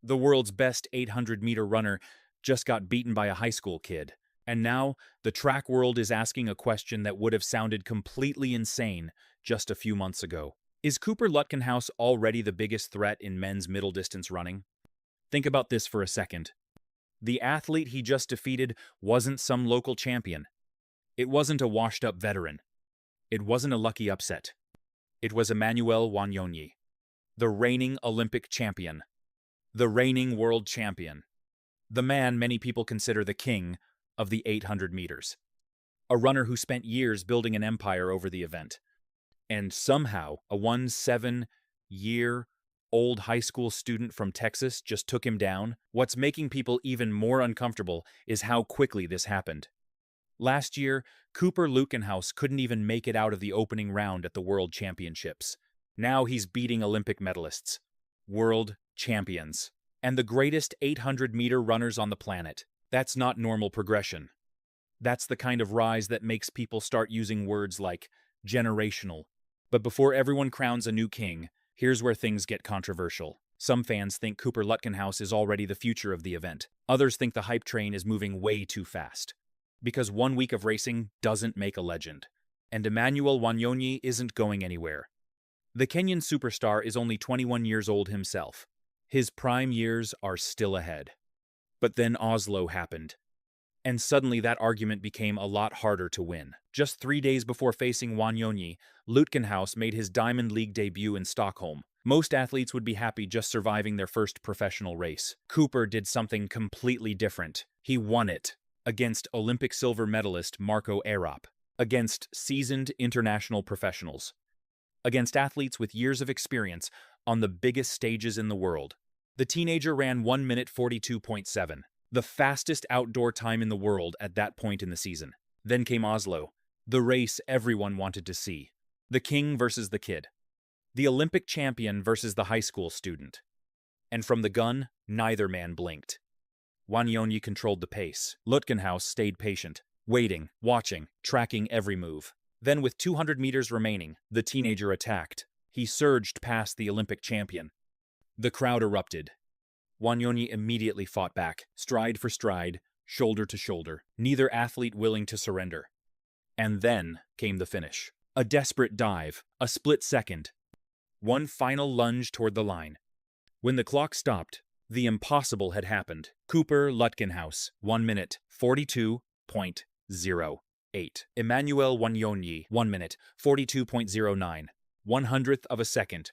The world's best 800-meter runner just got beaten by a high school kid. And now, the track world is asking a question that would have sounded completely insane just a few months ago. Is Cooper Lutkenhaus already the biggest threat in men's middle distance running? Think about this for a second. The athlete he just defeated wasn't some local champion. It wasn't a washed-up veteran. It wasn't a lucky upset. It was Emmanuel Wanyonyi, the reigning Olympic champion, the reigning world champion, the man many people consider the king of the 800 meters, a runner who spent years building an empire over the event. And somehow, a 17-year-old high school student from Texas just took him down. What's making people even more uncomfortable is how quickly this happened. Last year, Cooper Lutkenhaus couldn't even make it out of the opening round at the World Championships. Now he's beating Olympic medalists, world champions, and the greatest 800-meter runners on the planet. That's not normal progression. That's the kind of rise that makes people start using words like generational. But before everyone crowns a new king, here's where things get controversial. Some fans think Cooper Lutkenhaus is already the future of the event. Others think the hype train is moving way too fast. Because 1 week of racing doesn't make a legend. And Emmanuel Wanyonyi isn't going anywhere. The Kenyan superstar is only 21 years old himself. His prime years are still ahead. But then Oslo happened. And suddenly that argument became a lot harder to win. Just 3 days before facing Wanyonyi, Lutkenhaus made his Diamond League debut in Stockholm. Most athletes would be happy just surviving their first professional race. Cooper did something completely different. He won it. Against Olympic silver medalist Marco Arop. Against seasoned international professionals. Against athletes with years of experience on the biggest stages in the world. The teenager ran 1 minute 42.7. The fastest outdoor time in the world at that point in the season. Then came Oslo, the race everyone wanted to see. The king versus the kid. The Olympic champion versus the high school student. And from the gun, neither man blinked. Wanyonyi controlled the pace. Lutkenhaus stayed patient, waiting, watching, tracking every move. Then with 200 meters remaining, the teenager attacked. He surged past the Olympic champion. The crowd erupted. Wanyonyi immediately fought back, stride for stride, shoulder to shoulder, neither athlete willing to surrender. And then came the finish. A desperate dive, a split second. One final lunge toward the line. When the clock stopped, the impossible had happened. Cooper Lutkenhaus, 1 minute, 42.08. Emmanuel Wanyonyi, 1 minute, 42.09. 100th of a second.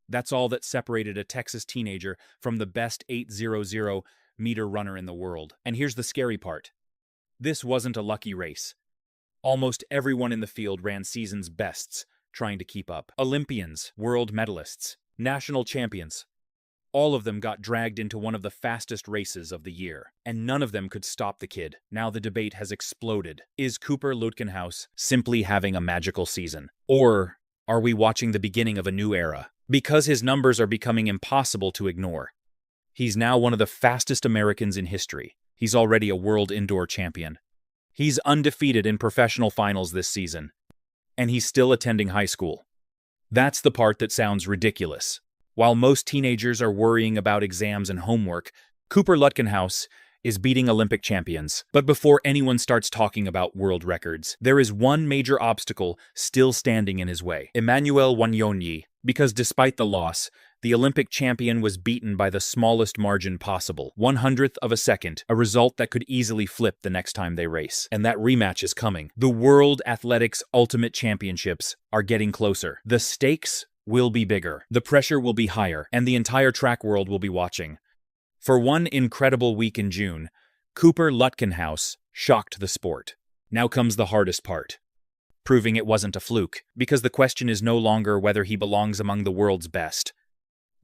That's all that separated a Texas teenager from the best 800-meter runner in the world. And here's the scary part. This wasn't a lucky race. Almost everyone in the field ran season's bests, trying to keep up. Olympians, world medalists, national champions. All of them got dragged into one of the fastest races of the year, and none of them could stop the kid. Now the debate has exploded. Is Cooper Lutkenhaus simply having a magical season? Or are we watching the beginning of a new era? Because his numbers are becoming impossible to ignore. He's now one of the fastest Americans in history. He's already a world indoor champion. He's undefeated in professional finals this season. And he's still attending high school. That's the part that sounds ridiculous. While most teenagers are worrying about exams and homework, Cooper Lutkenhaus is beating Olympic champions. But before anyone starts talking about world records, there is one major obstacle still standing in his way. Emmanuel Wanyonyi, because despite the loss, the Olympic champion was beaten by the smallest margin possible, 100th of a second, a result that could easily flip the next time they race. And that rematch is coming. The World Athletics Ultimate Championships are getting closer. The stakes will be bigger, the pressure will be higher, and the entire track world will be watching. For one incredible week in June, Cooper Lutkenhaus shocked the sport. Now comes the hardest part. Proving it wasn't a fluke, because the question is no longer whether he belongs among the world's best.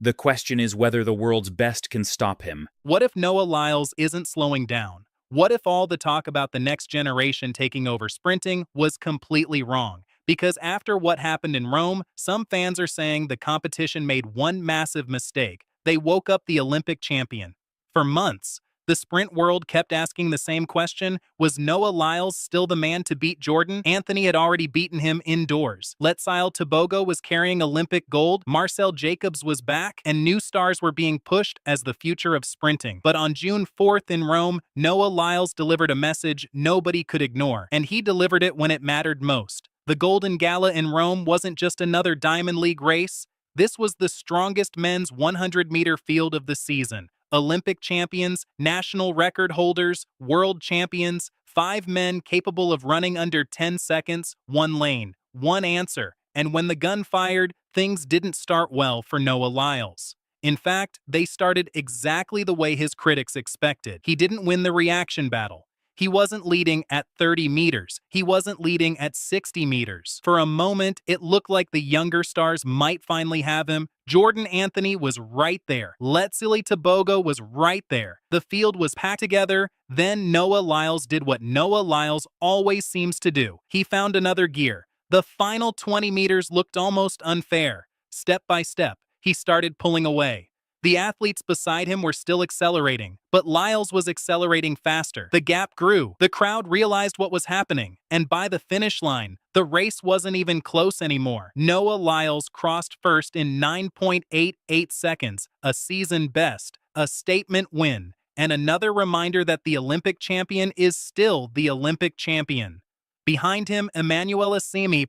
The question is whether the world's best can stop him. What if Noah Lyles isn't slowing down? What if all the talk about the next generation taking over sprinting was completely wrong? Because after what happened in Rome, some fans are saying the competition made one massive mistake. They woke up the Olympic champion. For months, The sprint world kept asking the same question: was Noah Lyles still the man to beat Jordan? Anthony had already beaten him indoors. Letsile Tebogo was carrying Olympic gold, Marcel Jacobs was back, and new stars were being pushed as the future of sprinting. But on June 4th in Rome, Noah Lyles delivered a message nobody could ignore, and he delivered it when it mattered most. The Golden Gala in Rome wasn't just another Diamond League race. This was the strongest men's 100-meter field of the season. Olympic champions, national record holders, world champions, 5 men capable of running under 10 seconds, 1 lane, 1 answer. And when the gun fired, things didn't start well for Noah Lyles. In fact, they started exactly the way his critics expected. He didn't win the reaction battle. He wasn't leading at 30 meters. He wasn't leading at 60 meters. For a moment, it looked like the younger stars might finally have him. Jordan Anthony was right there. Letsile Tebogo was right there. The field was packed together. Then Noah Lyles did what Noah Lyles always seems to do. He found another gear. The final 20 meters looked almost unfair. Step by step, he started pulling away. The athletes beside him were still accelerating, but Lyles was accelerating faster. The gap grew. The crowd realized what was happening, and by the finish line, the race wasn't even close anymore. Noah Lyles crossed first in 9.88 seconds, a season best, a statement win, and another reminder that the Olympic champion is still the Olympic champion. Behind him, Emmanuel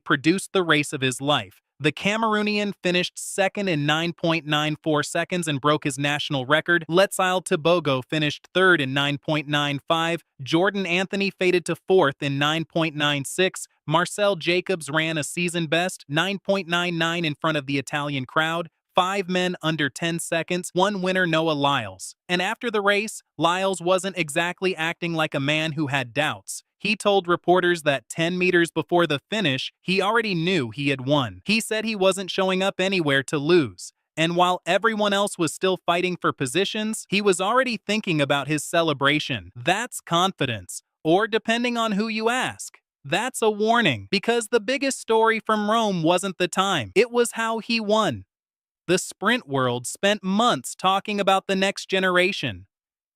produced the race of his life. The Cameroonian finished second in 9.94 seconds and broke his national record. Letsile Tebogo finished third in 9.95. Jordan Anthony faded to fourth in 9.96. Marcel Jacobs ran a season best, 9.99 in front of the Italian crowd. 5 men under 10 seconds, 1 winner Noah Lyles. And after the race, Lyles wasn't exactly acting like a man who had doubts. He told reporters that 10 meters before the finish, he already knew he had won. He said he wasn't showing up anywhere to lose. And while everyone else was still fighting for positions, he was already thinking about his celebration. That's confidence. Or depending on who you ask, that's a warning. Because the biggest story from Rome wasn't the time. It was how he won. The sprint world spent months talking about the next generation.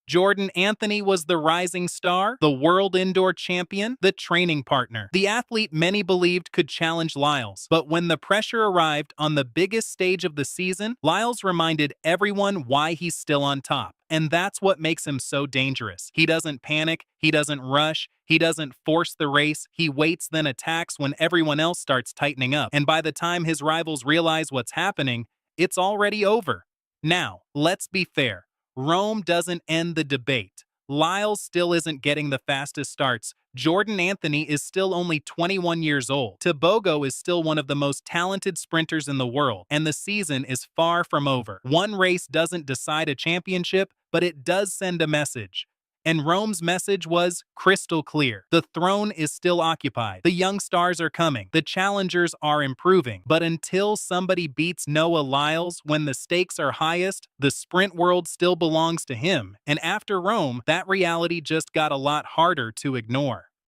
Jordan Anthony was the rising star, the world indoor champion, the training partner, the athlete many believed could challenge Lyles. But when the pressure arrived on the biggest stage of the season, Lyles reminded everyone why he's still on top. And that's what makes him so dangerous. He doesn't panic, he doesn't rush, he doesn't force the race, he waits then attacks when everyone else starts tightening up. And by the time his rivals realize what's happening, it's already over. Now, let's be fair. Rome doesn't end the debate. Lyles still isn't getting the fastest starts. Jordan Anthony is still only 21 years old. Tebogo is still one of the most talented sprinters in the world, and the season is far from over. One race doesn't decide a championship, but it does send a message. And Rome's message was crystal clear. The throne is still occupied. The young stars are coming. The challengers are improving. But until somebody beats Noah Lyles when the stakes are highest, the sprint world still belongs to him. And after Rome, that reality just got a lot harder to ignore.